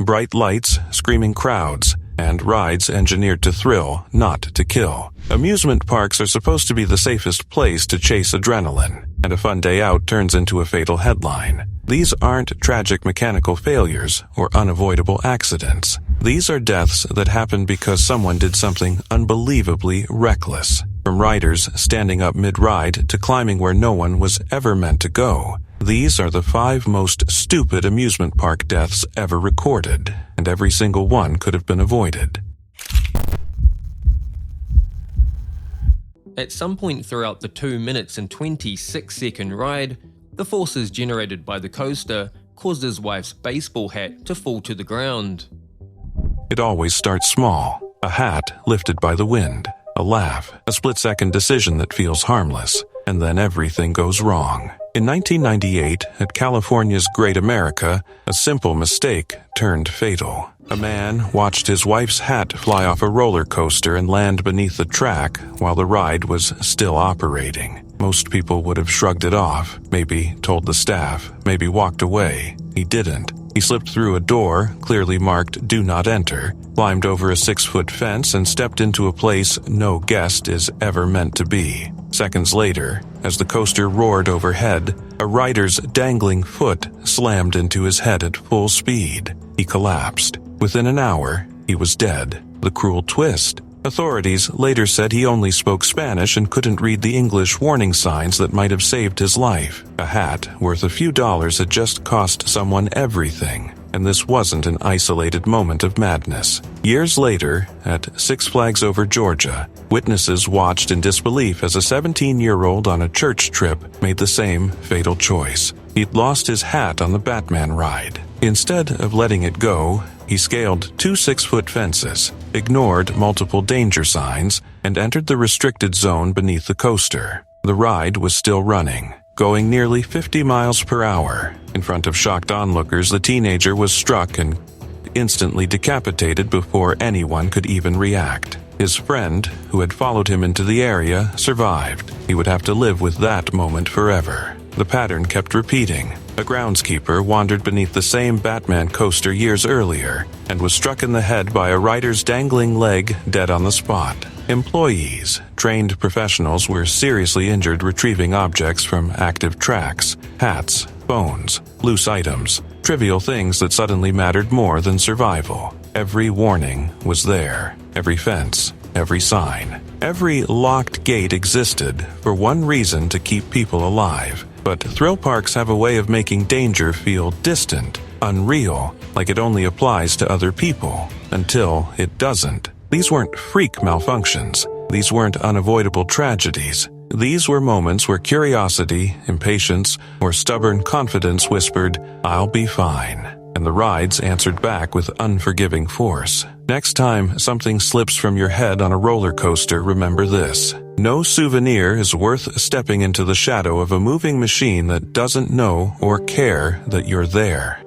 Bright lights, screaming crowds, and rides engineered to thrill, not to kill. Amusement parks are supposed to be the safest place to chase adrenaline, and a fun day out turns into a fatal headline. These aren't tragic mechanical failures or unavoidable accidents. These are deaths that happen because someone did something unbelievably reckless. From riders standing up mid-ride to climbing where no one was ever meant to go. These are the 5 most stupid amusement park deaths ever recorded, and every single one could have been avoided. At some point throughout the 2 minutes and 26-second ride, the forces generated by the coaster caused his wife's baseball hat to fall to the ground. It always starts small. A hat lifted by the wind. A laugh, a split-second decision that feels harmless, and then everything goes wrong. In 1998, at California's Great America, a simple mistake turned fatal. A man watched his wife's hat fly off a roller coaster and land beneath the track while the ride was still operating. Most people would have shrugged it off, maybe told the staff, maybe walked away. He didn't. He slipped through a door, clearly marked "Do Not Enter," climbed over a 6-foot fence and stepped into a place no guest is ever meant to be. Seconds later, as the coaster roared overhead, a rider's dangling foot slammed into his head at full speed. He collapsed. Within an hour, he was dead. The cruel twist. Authorities later said he only spoke Spanish and couldn't read the English warning signs that might have saved his life. A hat worth a few dollars had just cost someone everything. And this wasn't an isolated moment of madness. Years later, at Six Flags Over Georgia, witnesses watched in disbelief as a 17-year-old on a church trip made the same fatal choice. He'd lost his hat on the Batman ride. Instead of letting it go, he scaled 2 6-foot fences, ignored multiple danger signs, and entered the restricted zone beneath the coaster. The ride was still running, going nearly 50 miles per hour. In front of shocked onlookers, the teenager was struck and instantly decapitated before anyone could even react. His friend, who had followed him into the area, survived. He would have to live with that moment forever. The pattern kept repeating. A groundskeeper wandered beneath the same Batman coaster years earlier and was struck in the head by a rider's dangling leg dead on the spot. Employees, trained professionals, were seriously injured retrieving objects from active tracks, hats, phones, loose items, trivial things that suddenly mattered more than survival. Every warning was there, every fence, every sign. Every locked gate existed for one reason: to keep people alive. But thrill parks have a way of making danger feel distant, unreal, like it only applies to other people, until it doesn't. These weren't freak malfunctions. These weren't unavoidable tragedies. These were moments where curiosity, impatience, or stubborn confidence whispered, "I'll be fine." And the rides answered back with unforgiving force. Next time something slips from your head on a roller coaster, remember this. No souvenir is worth stepping into the shadow of a moving machine that doesn't know or care that you're there.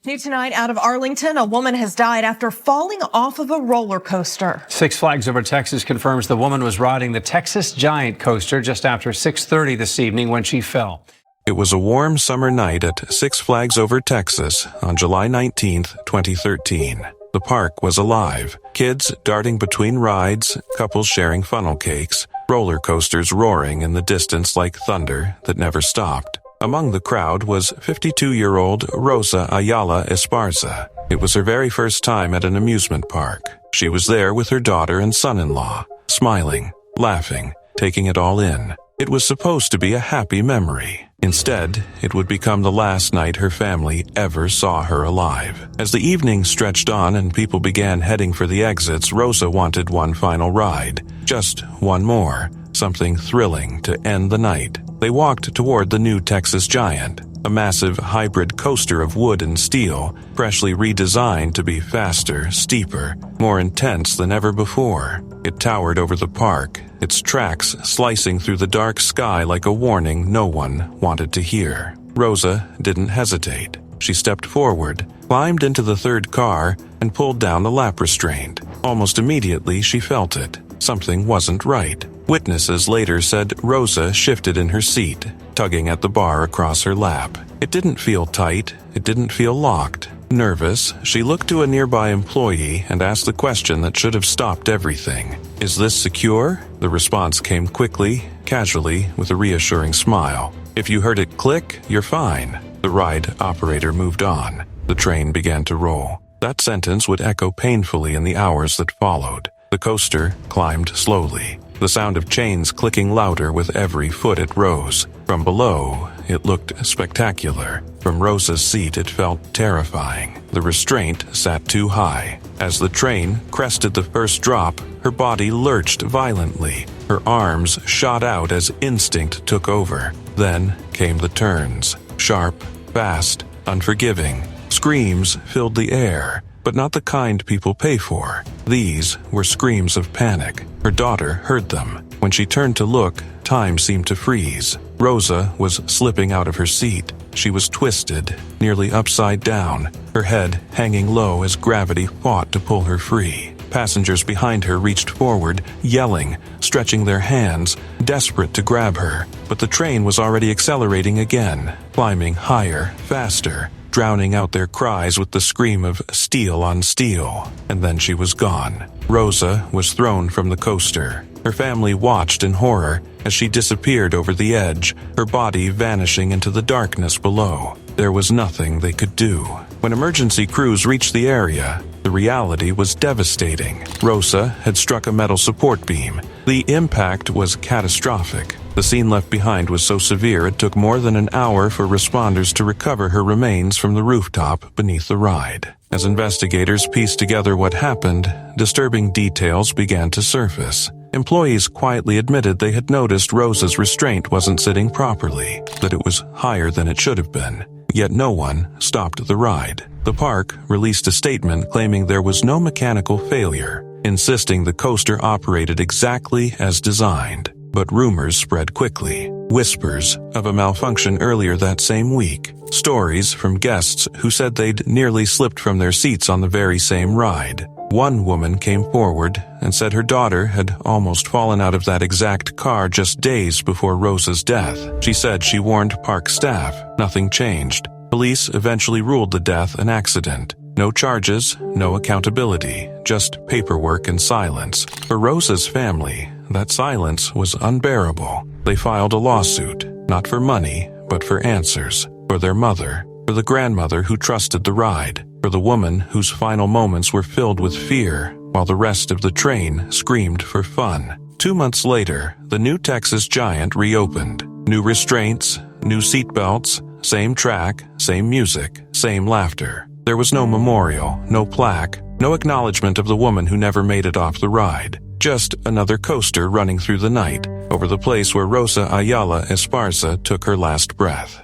New tonight out of Arlington, a woman has died after falling off of a roller coaster. Six Flags Over Texas confirms the woman was riding the Texas Giant coaster just after 6:30 this evening when she fell. It was a warm summer night at Six Flags Over Texas on July 19, 2013. The park was alive. Kids darting between rides, couples sharing funnel cakes, roller coasters roaring in the distance like thunder that never stopped. Among the crowd was 52-year-old Rosa Ayala Esparza. It was her very first time at an amusement park. She was there with her daughter and son-in-law, smiling, laughing, taking it all in. It was supposed to be a happy memory. Instead, it would become the last night her family ever saw her alive. As the evening stretched on and people began heading for the exits, Rosa wanted one final ride. Just one more. Something thrilling to end the night. They walked toward the new Texas Giant, a massive hybrid coaster of wood and steel, freshly redesigned to be faster, steeper, more intense than ever before. It towered over the park, its tracks slicing through the dark sky like a warning no one wanted to hear. Rosa didn't hesitate. She stepped forward, climbed into the third car, and pulled down the lap restraint. Almost immediately, she felt it. Something wasn't right. Witnesses later said Rosa shifted in her seat, tugging at the bar across her lap. It didn't feel tight. It didn't feel locked. Nervous, she looked to a nearby employee and asked the question that should have stopped everything. "Is this secure?" The response came quickly, casually, with a reassuring smile. "If you heard it click, you're fine." The ride operator moved on. The train began to roll. That sentence would echo painfully in the hours that followed. The coaster climbed slowly, the sound of chains clicking louder with every foot it rose. From below, it looked spectacular. From Rosa's seat, it felt terrifying. The restraint sat too high. As the train crested the first drop, her body lurched violently. Her arms shot out as instinct took over. Then came the turns. Sharp, fast, unforgiving. Screams filled the air, but not the kind people pay for. These were screams of panic. Her daughter heard them. When she turned to look, time seemed to freeze. Rosa was slipping out of her seat. She was twisted, nearly upside down, her head hanging low as gravity fought to pull her free. Passengers behind her reached forward, yelling, stretching their hands, desperate to grab her. But the train was already accelerating again, climbing higher, faster, drowning out their cries with the scream of steel on steel. And then she was gone. Rosa was thrown from the coaster. Her family watched in horror as she disappeared over the edge, her body vanishing into the darkness below. There was nothing they could do. When emergency crews reached the area, the reality was devastating. Rosa had struck a metal support beam. The impact was catastrophic. The scene left behind was so severe it took more than an hour for responders to recover her remains from the rooftop beneath the ride. As investigators pieced together what happened, disturbing details began to surface. Employees quietly admitted they had noticed Rosa's restraint wasn't sitting properly, that it was higher than it should have been. Yet no one stopped the ride. The park released a statement claiming there was no mechanical failure, insisting the coaster operated exactly as designed. But rumors spread quickly. Whispers of a malfunction earlier that same week. Stories from guests who said they'd nearly slipped from their seats on the very same ride. One woman came forward and said her daughter had almost fallen out of that exact car just days before Rosa's death. She said she warned park staff. Nothing changed. Police eventually ruled the death an accident. No charges, no accountability, just paperwork and silence. For Rosa's family, that silence was unbearable. They filed a lawsuit, not for money, but for answers. For their mother, for the grandmother who trusted the ride, for the woman whose final moments were filled with fear, while the rest of the train screamed for fun. 2 months later, the new Texas Giant reopened. New restraints, new seatbelts, same track, same music, same laughter. There was no memorial, no plaque, no acknowledgement of the woman who never made it off the ride. Just another coaster running through the night, over the place where Rosa Ayala Esparza took her last breath.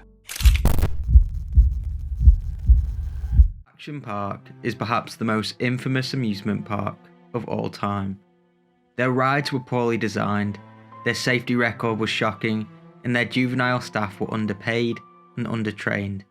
Action Park is perhaps the most infamous amusement park of all time. Their rides were poorly designed, their safety record was shocking, and their juvenile staff were underpaid and undertrained.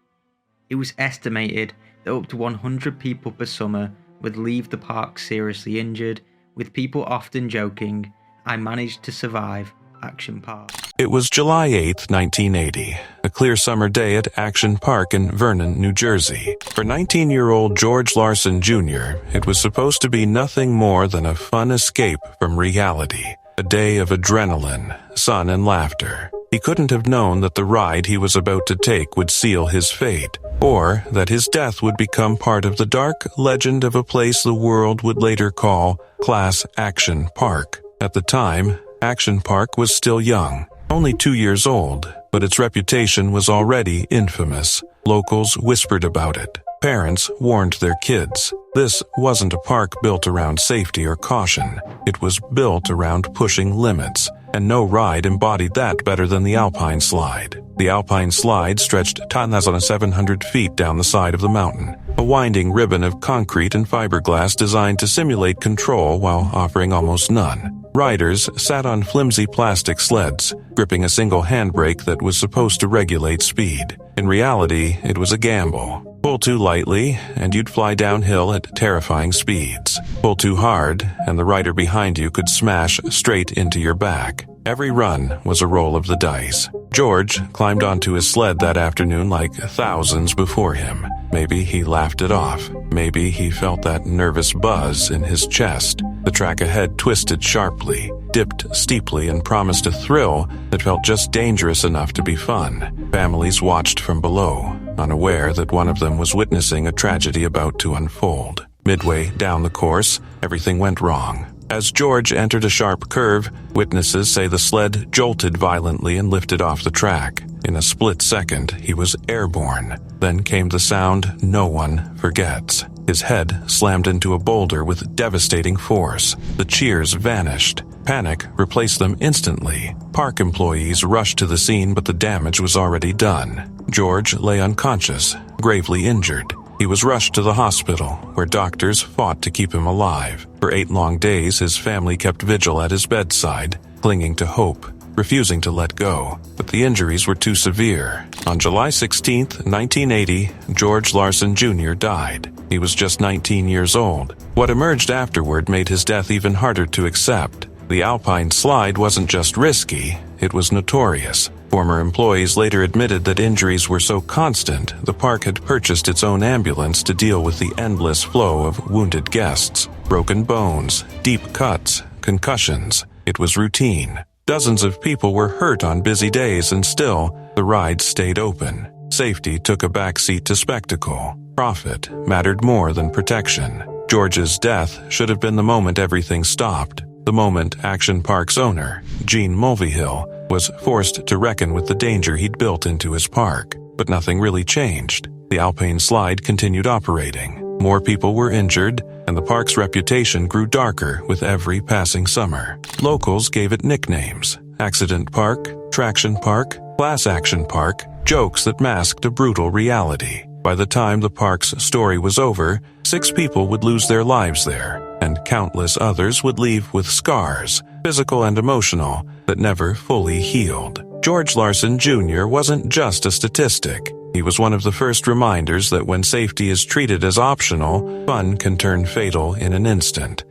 It was estimated that up to 100 people per summer would leave the park seriously injured, with people often joking, "I managed to survive Action Park." It was July 8, 1980, a clear summer day at Action Park in Vernon, New Jersey. For 19-year-old George Larson Jr., it was supposed to be nothing more than a fun escape from reality. A day of adrenaline, sun, and laughter. He couldn't have known that the ride he was about to take would seal his fate, or that his death would become part of the dark legend of a place the world would later call Class Action Park. At the time, Action Park was still young, only 2 years old, but its reputation was already infamous. Locals whispered about it. Parents warned their kids. This wasn't a park built around safety or caution. It was built around pushing limits, and no ride embodied that better than the Alpine Slide. The Alpine Slide stretched 10,700 feet down the side of the mountain, a winding ribbon of concrete and fiberglass designed to simulate control while offering almost none. Riders sat on flimsy plastic sleds, gripping a single handbrake that was supposed to regulate speed. In reality, it was a gamble. Pull too lightly, and you'd fly downhill at terrifying speeds. Pull too hard, and the rider behind you could smash straight into your back. Every run was a roll of the dice. George climbed onto his sled that afternoon like thousands before him. Maybe he laughed it off. Maybe he felt that nervous buzz in his chest. The track ahead twisted sharply, dipped steeply, and promised a thrill that felt just dangerous enough to be fun. Families watched from below, unaware that one of them was witnessing a tragedy about to unfold. Midway down the course, everything went wrong. As George entered a sharp curve, witnesses say the sled jolted violently and lifted off the track. In a split second, he was airborne. Then came the sound no one forgets. His head slammed into a boulder with devastating force. The cheers vanished. Panic replaced them instantly. Park employees rushed to the scene, but the damage was already done. George lay unconscious, gravely injured. He was rushed to the hospital, where doctors fought to keep him alive. For 8 long days, his family kept vigil at his bedside, clinging to hope, refusing to let go. But the injuries were too severe. On July 16, 1980, George Larson Jr. died. He was just 19 years old. What emerged afterward made his death even harder to accept. The Alpine slide wasn't just risky, it was notorious. Former employees later admitted that injuries were so constant, the park had purchased its own ambulance to deal with the endless flow of wounded guests. Broken bones, deep cuts, concussions. It was routine. Dozens of people were hurt on busy days, and still, the rides stayed open. Safety took a backseat to spectacle. Profit mattered more than protection. George's death should have been the moment everything stopped. The moment Action Park's owner, Gene Mulvihill, was forced to reckon with the danger he'd built into his park. But nothing really changed. The Alpine slide continued operating. More people were injured, and the park's reputation grew darker with every passing summer. Locals gave it nicknames: Accident Park, Traction Park, Class Action Park, jokes that masked a brutal reality. By the time the park's story was over, 6 people would lose their lives there, and countless others would leave with scars, physical and emotional, that never fully healed. George Larson Jr. wasn't just a statistic. He was one of the first reminders that when safety is treated as optional, fun can turn fatal in an instant.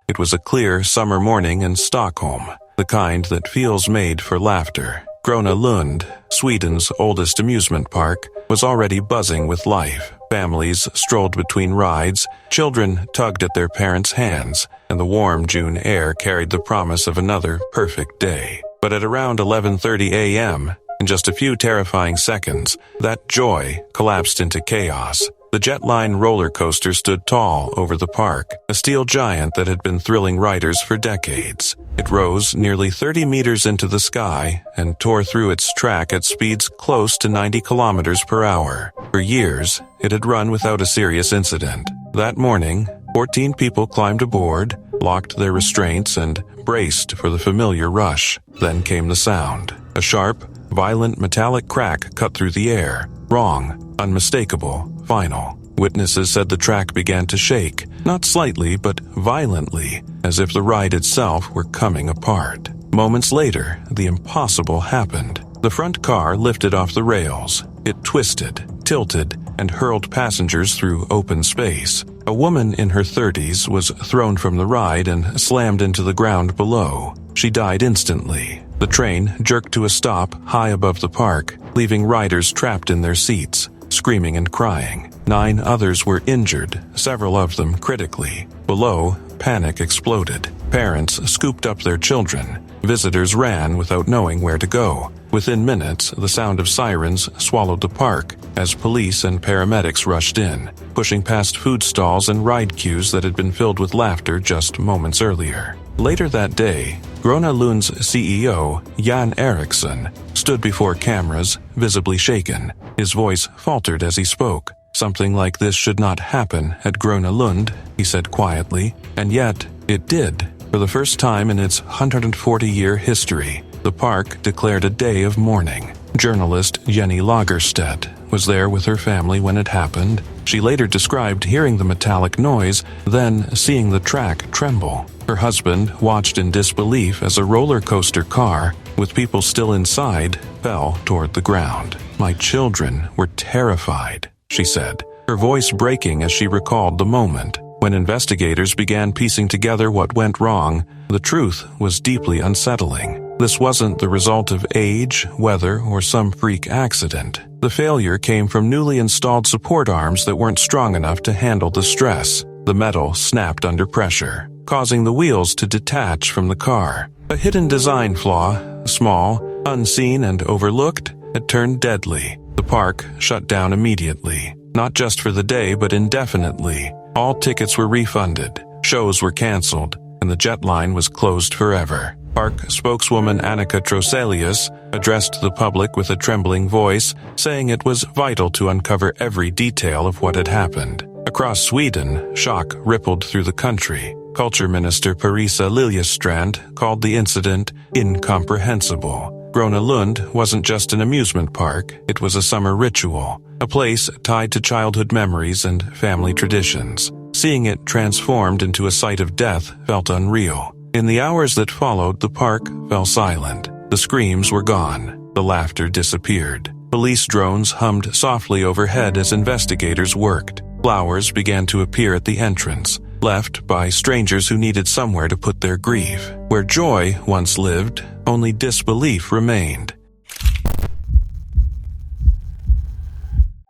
It was a clear summer morning in Stockholm, the kind that feels made for laughter. Gröna Lund, Sweden's oldest amusement park, was already buzzing with life. Families strolled between rides, children tugged at their parents' hands, and the warm June air carried the promise of another perfect day. But at around 11:30 a.m., in just a few terrifying seconds, that joy collapsed into chaos. The Jetline roller coaster stood tall over the park, a steel giant that had been thrilling riders for decades. It rose nearly 30 meters into the sky and tore through its track at speeds close to 90 kilometers per hour. For years, it had run without a serious incident. That morning, 14 people climbed aboard, locked their restraints, and braced for the familiar rush. Then came the sound. A sharp, violent metallic crack cut through the air. Wrong, unmistakable, final. Witnesses said the track began to shake, not slightly but violently, as if the ride itself were coming apart. Moments later, the impossible happened. The front car lifted off the rails. It twisted, tilted, and hurled passengers through open space. A woman in her 30s was thrown from the ride and slammed into the ground below. She died instantly. The train jerked to a stop high above the park, leaving riders trapped in their seats, screaming and crying. 9 others were injured, several of them critically. Below, panic exploded. Parents scooped up their children. Visitors ran without knowing where to go. Within minutes, the sound of sirens swallowed the park as police and paramedics rushed in, pushing past food stalls and ride queues that had been filled with laughter just moments earlier. Later that day, Gröna Lund's CEO, Jan Eriksson, stood before cameras, visibly shaken. His voice faltered as he spoke. Something like this should not happen at Gröna Lund, he said quietly, and yet it did. For the first time in its 140-year history, the park declared a day of mourning. Journalist Jenny Lagerstedt was there with her family when it happened. She later described hearing the metallic noise, then seeing the track tremble. Her husband watched in disbelief as a roller coaster car, with people still inside, fell toward the ground. "My children were terrified," she said, her voice breaking as she recalled the moment. When investigators began piecing together what went wrong, the truth was deeply unsettling. This wasn't the result of age, weather, or some freak accident. The failure came from newly installed support arms that weren't strong enough to handle the stress. The metal snapped under pressure, causing the wheels to detach from the car. A hidden design flaw, small, unseen, and overlooked, had turned deadly. The park shut down immediately, not just for the day but indefinitely. All tickets were refunded, shows were canceled, and the jet line was closed forever. Park spokeswoman Annika Troselius addressed the public with a trembling voice, saying it was vital to uncover every detail of what had happened. Across Sweden, shock rippled through the country. Culture Minister Parisa Liljestrand called the incident incomprehensible. Gröna Lund wasn't just an amusement park, it was a summer ritual, a place tied to childhood memories and family traditions. Seeing it transformed into a site of death felt unreal. In the hours that followed, the park fell silent. The screams were gone. The laughter disappeared. Police drones hummed softly overhead as investigators worked. Flowers began to appear at the entrance, left by strangers who needed somewhere to put their grief. Where joy once lived, only disbelief remained.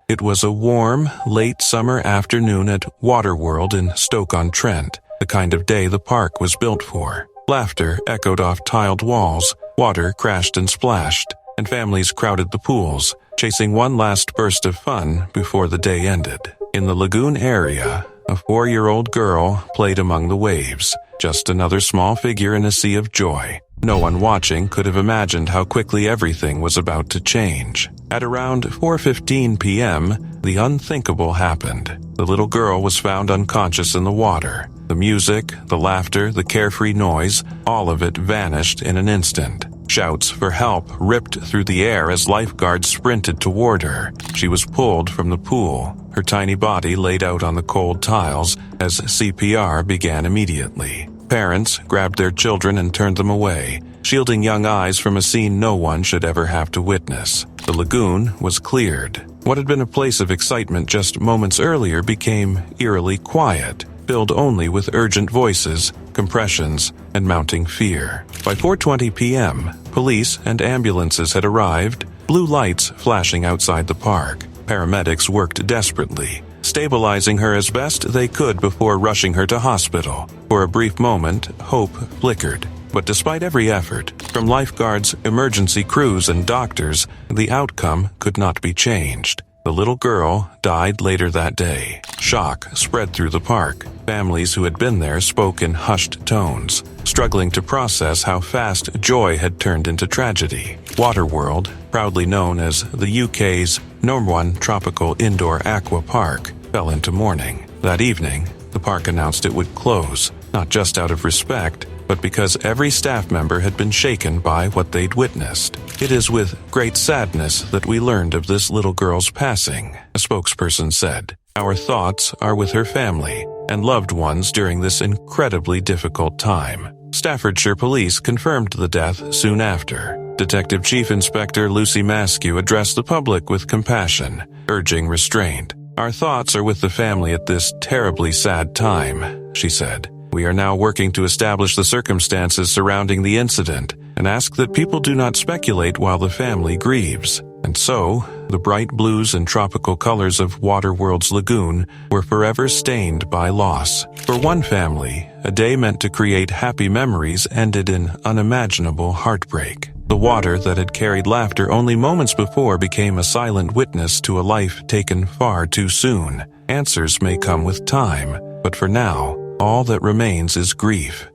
It was a warm, late summer afternoon at Waterworld in Stoke-on-Trent, the kind of day the park was built for. Laughter echoed off tiled walls, water crashed and splashed, and families crowded the pools, chasing one last burst of fun before the day ended. In the lagoon area, a 4-year-old girl played among the waves, just another small figure in a sea of joy. No one watching could have imagined how quickly everything was about to change. At around 4:15 p.m., the unthinkable happened. The little girl was found unconscious in the water. The music, the laughter, the carefree noise, all of it vanished in an instant. Shouts for help ripped through the air as lifeguards sprinted toward her. She was pulled from the pool, her tiny body laid out on the cold tiles as CPR began immediately. Parents grabbed their children and turned them away, shielding young eyes from a scene no one should ever have to witness. The lagoon was cleared. What had been a place of excitement just moments earlier became eerily quiet, filled only with urgent voices, compressions, and mounting fear. By 4:20 p.m., police and ambulances had arrived, blue lights flashing outside the park. Paramedics worked desperately, stabilizing her as best they could before rushing her to hospital. For a brief moment, hope flickered. But despite every effort, from lifeguards, emergency crews, and doctors, the outcome could not be changed. The little girl died later that day. Shock spread through the park. Families who had been there spoke in hushed tones, struggling to process how fast joy had turned into tragedy. Waterworld, proudly known as the UK's #1 tropical indoor aqua park, fell into mourning. That evening, the park announced it would close, not just out of respect, but because every staff member had been shaken by what they'd witnessed. It is with great sadness that we learned of this little girl's passing, a spokesperson said. Our thoughts are with her family and loved ones during this incredibly difficult time. Staffordshire Police confirmed the death soon after. Detective Chief Inspector Lucy Maskew addressed the public with compassion, urging restraint. Our thoughts are with the family at this terribly sad time, she said. We are now working to establish the circumstances surrounding the incident and ask that people do not speculate while the family grieves. And so, the bright blues and tropical colors of Waterworld's lagoon were forever stained by loss. For one family, a day meant to create happy memories ended in unimaginable heartbreak. The water that had carried laughter only moments before became a silent witness to a life taken far too soon. Answers may come with time, but for now, all that remains is grief.